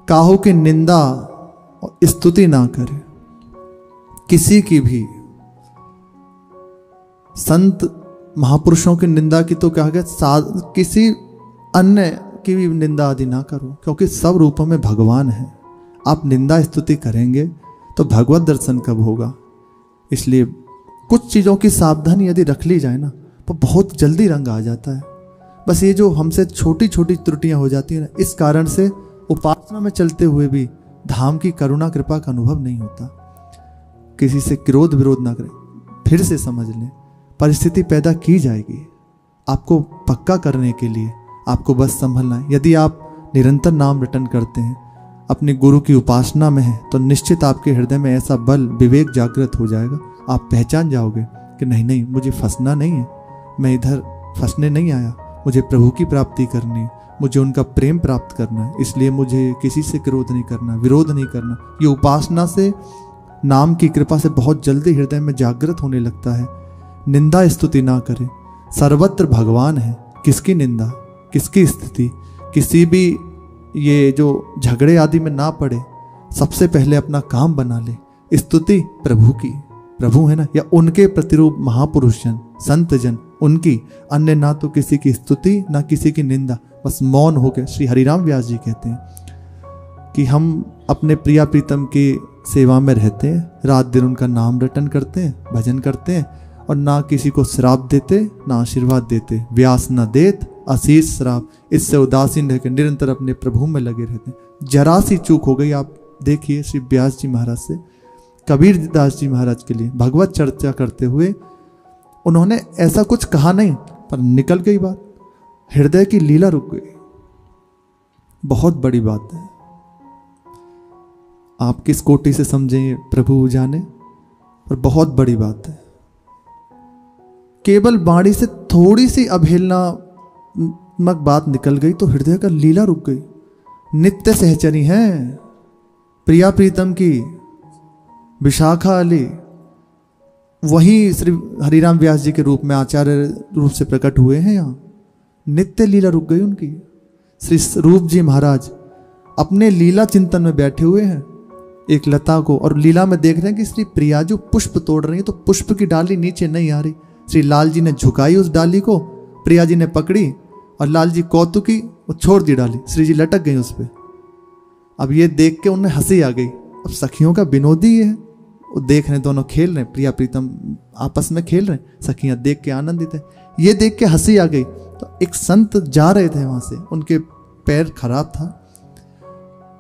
काहू की निंदा और स्तुति ना करे। किसी की भी, संत महापुरुषों की निंदा की तो क्या गया, किसी अन्य की भी निंदा आदि ना करो, क्योंकि सब रूपों में भगवान है। आप निंदा स्तुति करेंगे तो भगवत दर्शन कब होगा। इसलिए कुछ चीज़ों की सावधानी यदि रख ली जाए ना तो बहुत जल्दी रंग आ जाता है। बस ये जो हमसे छोटी छोटी त्रुटियां हो जाती है ना, इस कारण से उपासना में चलते हुए भी धाम की करुणा कृपा का अनुभव नहीं होता। किसी से क्रोध विरोध ना करें, फिर से समझ लें, परिस्थिति पैदा की जाएगी आपको पक्का करने के लिए, आपको बस संभलना है। यदि आप निरंतर नाम रटन करते हैं, अपने गुरु की उपासना में है, तो निश्चित आपके हृदय में ऐसा बल विवेक जागृत हो जाएगा। आप पहचान जाओगे कि नहीं नहीं, मुझे फंसना नहीं है, मैं इधर फंसने नहीं आया, मुझे प्रभु की प्राप्ति करनी है, मुझे उनका प्रेम प्राप्त करना है। इसलिए मुझे किसी से क्रोध नहीं करना, विरोध नहीं करना। ये उपासना से, नाम की कृपा से बहुत जल्दी हृदय में जागृत होने लगता है। निंदा स्तुति ना करें, सर्वत्र भगवान है। किसकी निंदा, किसकी स्तुति, किसी भी ये जो झगड़े आदि में ना पड़े। सबसे पहले अपना काम बना ले, स्तुति प्रभु की, प्रभु है ना, या उनके प्रतिरूप महापुरुष जन, संत जन, उनकी। अन्य ना तो किसी की स्तुति ना किसी की निंदा, बस मौन हो गए। श्री हरिराम व्यास जी कहते हैं कि हम अपने प्रिया प्रीतम की सेवा में रहते हैं, रात दिन उनका नाम रटन करते हैं, भजन करते हैं, और ना किसी को श्राप देते ना आशीर्वाद देते। व्यास न देत आशीष श्राप, इससे उदासीन रहकर निरंतर अपने प्रभु में लगे रहते हैं। जरा सी चूक हो गई, आप देखिए श्री व्यास जी महाराज से, कबीर दास जी महाराज के लिए भगवत चर्चा करते हुए उन्होंने ऐसा कुछ कहा नहीं, पर निकल गई बात, हृदय की लीला रुक गई। बहुत बड़ी बात है। आप किस कोटि से समझें प्रभु जाने, पर बहुत बड़ी बात है। केवल वाणी से थोड़ी सी अवहेलनात्मक बात निकल गई तो हृदय का लीला रुक गई। नित्य सहचरी हैं प्रिया प्रीतम की विशाखा अली, वही श्री हरिराम व्यास जी के रूप में आचार्य रूप से प्रकट हुए हैं। यहाँ नित्य लीला रुक गई उनकी। श्री रूप जी महाराज अपने लीला चिंतन में बैठे हुए हैं, एक लता को, और लीला में देख रहे हैं कि श्री प्रिया जो पुष्प तोड़ रही है, तो पुष्प की डाली नीचे नहीं आ रही। श्री लाल जी ने झुकाई उस डाली को, प्रिया जी ने पकड़ी, और लाल जी कौतुकी और छोड़ दी डाली, श्री जी लटक गई उस पर। अब ये देख के उन्हें हंसी आ गई। अब सखियों का विनोदी ये है, वो देख रहे, दोनों खेल रहे हैं, प्रिया प्रीतम आपस में खेल रहे हैं, सखियां देख के आनंदित है। ये देख के हंसी आ गई। तो एक संत जा रहे थे वहां से, उनके पैर खराब था,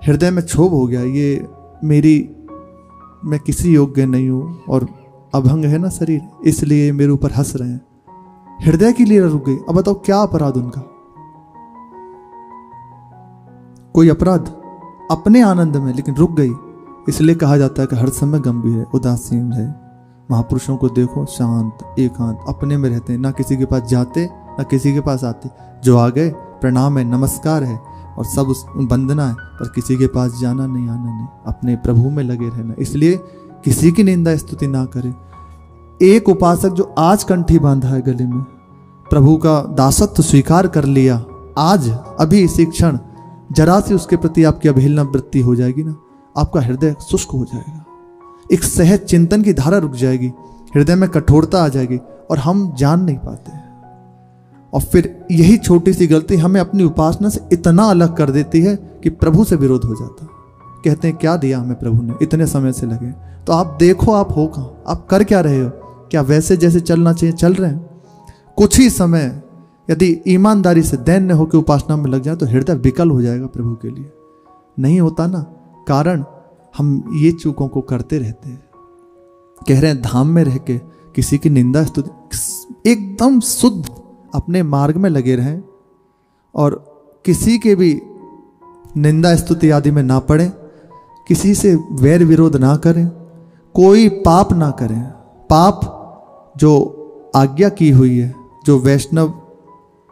हृदय में क्षोभ हो गया, ये मैं किसी योग्य नहीं हूं, और अभंग है ना शरीर, इसलिए मेरे ऊपर हंस रहे हैं। हृदय की लीला रुक गई। अब बताओ क्या अपराध उनका, कोई अपराध अपने आनंद में, लेकिन रुक गई। इसलिए कहा जाता है कि हर समय गंभीर है, उदासीन है। महापुरुषों को देखो, शांत एकांत अपने में रहते हैं, ना किसी के पास जाते ना किसी के पास आते। जो आ गए प्रणाम है, नमस्कार है, और सब उस वंदना है, पर किसी के पास जाना नहीं, आना नहीं, अपने प्रभु में लगे रहना। इसलिए किसी की निंदा स्तुति ना करे। एक उपासक जो आज कंठी बांधा है गले में, प्रभु का दासत्व स्वीकार कर लिया, आज अभी इसी क्षण जरा सी उसके प्रति आपकी अवहेलना वृत्ति हो जाएगी ना, आपका हृदय शुष्क हो जाएगा, एक सहज चिंतन की धारा रुक जाएगी, हृदय में कठोरता आ जाएगी, और हम जान नहीं पाते। और फिर यही छोटी सी गलती हमें अपनी उपासना से इतना अलग कर देती है कि प्रभु से विरोध हो जाता। कहते हैं क्या दिया हमें प्रभु ने, इतने समय से लगे। तो आप देखो आप हो कहाँ, आप कर क्या रहे हो, क्या वैसे जैसे चलना चाहिए चल रहे हैं? कुछ ही समय यदि ईमानदारी से दैन्य होकर उपासना में लग जाए तो हृदय विकल हो जाएगा प्रभु के लिए। नहीं होता ना, कारण हम ये चूकों को करते रहते हैं। कह रहे हैं धाम में रह के किसी की निंदा स्तुति, एकदम शुद्ध अपने मार्ग में लगे रहें, और किसी के भी निंदा स्तुति आदि में ना पड़े, किसी से वैर विरोध ना करें, कोई पाप ना करें। पाप जो आज्ञा की हुई है, जो वैष्णव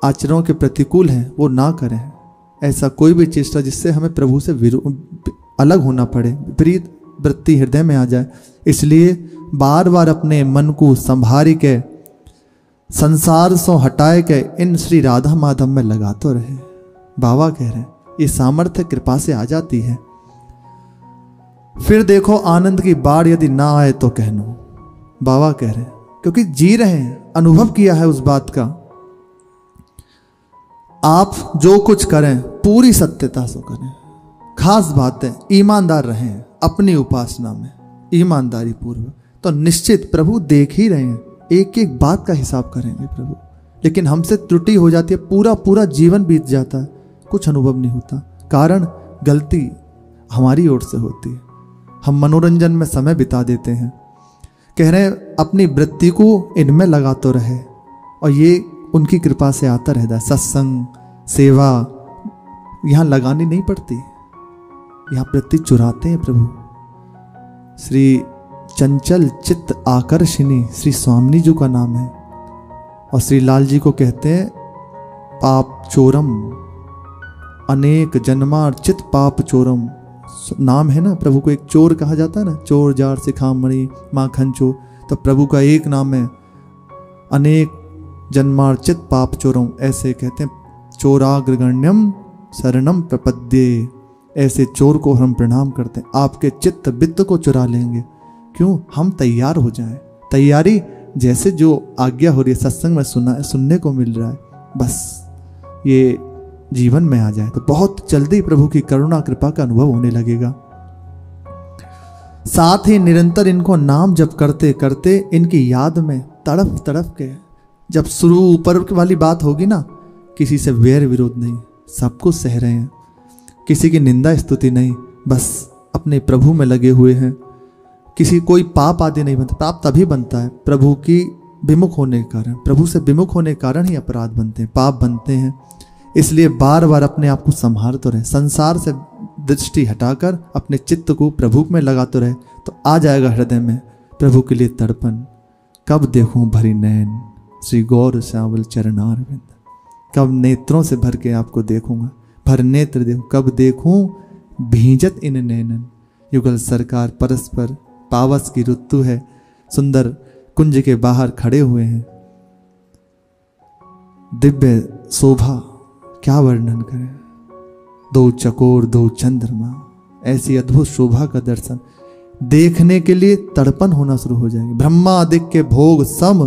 आचरणों के प्रतिकूल हैं, वो ना करें। ऐसा कोई भी चेष्टा जिससे हमें प्रभु से अलग होना पड़े, विपरीत वृत्ति हृदय में आ जाए। इसलिए बार बार अपने मन को संभारी के, संसार सो हटाए के इन श्री राधा माधव में लगाते रहे। बाबा कह रहे हैं ये सामर्थ्य कृपा से आ जाती है। फिर देखो आनंद की बाढ़ यदि ना आए तो कहनो, बाबा कह रहे हैं, क्योंकि जी रहे हैं, अनुभव किया है उस बात का। आप जो कुछ करें पूरी सत्यता से करें, खास बात है ईमानदार रहें अपनी उपासना में, ईमानदारी पूर्वक, तो निश्चित प्रभु देख ही रहे हैं, एक एक बात का हिसाब करेंगे प्रभु। लेकिन हमसे त्रुटि हो जाती है, पूरा पूरा जीवन बीत जाता है, कुछ अनुभव नहीं होता। कारण गलती हमारी ओर से होती है, हम मनोरंजन में समय बिता देते हैं। कह रहे हैं अपनी वृत्ति को इनमें लगा तो रहे, और ये उनकी कृपा से आता रहता है। सत्संग सेवा यहाँ लगानी नहीं पड़ती, यहाँ वृत्ति चुराते हैं प्रभु। श्री चंचल चित्त आकर्षिणी श्री स्वामिनी जी का नाम है, और श्री लाल जी को कहते हैं पाप चोरम, अनेक जन्मार्चित पाप चोरम नाम है ना। प्रभु को एक चोर कहा जाता है ना, चोर जार शिखामणि माखन चोर, तो प्रभु का एक नाम है अनेक जन्मार्चित पाप चोरम, ऐसे कहते हैं चोराग्रगण्यम शरणम प्रपद्ये। ऐसे चोर को हम प्रणाम करते हैं, आपके चित्त वित्त को चुरा लेंगे। क्यों? हम तैयार हो जाएं। तैयारी जैसे जो आज्ञा हो रही है सत्संग में सुनने को मिल रहा है, बस ये जीवन में आ जाए तो बहुत जल्दी प्रभु की करुणा कृपा का अनुभव होने लगेगा। साथ ही निरंतर इनको नाम जप करते करते इनकी याद में तड़प तड़प के, जब शुरू ऊपर वाली बात होगी ना, किसी से वैर विरोध नहीं, सब कुछ सह रहे हैं, किसी की निंदा स्तुति नहीं, बस अपने प्रभु में लगे हुए हैं। किसी कोई पाप आदि नहीं बनता, पाप तभी बनता है प्रभु की विमुख होने के कारण, प्रभु से विमुख होने के कारण ही अपराध बनते हैं, पाप बनते हैं। इसलिए बार बार अपने आप को संभालते रहे, संसार से दृष्टि हटाकर अपने चित्त को प्रभु में लगाते रहे, तो आ जाएगा हृदय में प्रभु के लिए तड़पन। कब देखूं भरी नैन श्री गौर श्यामल चरणारविंद, कब नेत्रों से भर के आपको देखूंगा, भर नेत्र देखूं, कब देखूं भींजत इन नैनन। युगल सरकार परस्पर पावस की ऋतु है, सुंदर कुंज के बाहर खड़े हुए हैं, दिव्य शोभा क्या वर्णन करें, दो चकोर दो चंद्रमा, ऐसी अद्भुत शोभा का दर्शन देखने के लिए तड़पन होना शुरू हो जाएगी। ब्रह्मादिक के भोग सम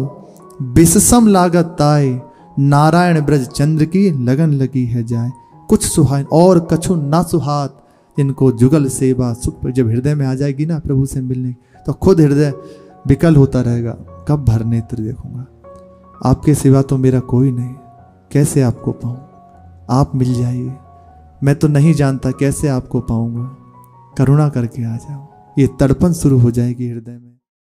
विषसम लागत ताए, नारायण ब्रज चंद्र की लगन लगी है जाए। कुछ सुहाय और कछु ना सुहात, जिनको जुगल सेवा सुख जब हृदय में आ जाएगी ना प्रभु से मिलने, तो खुद हृदय विकल होता रहेगा, कब भर नेत्र देखूंगा, आपके सिवा तो मेरा कोई नहीं, कैसे आपको पाऊं, आप मिल जाइए, मैं तो नहीं जानता कैसे आपको पाऊंगा, करुणा करके आ जाओ। ये तड़पन शुरू हो जाएगी हृदय में।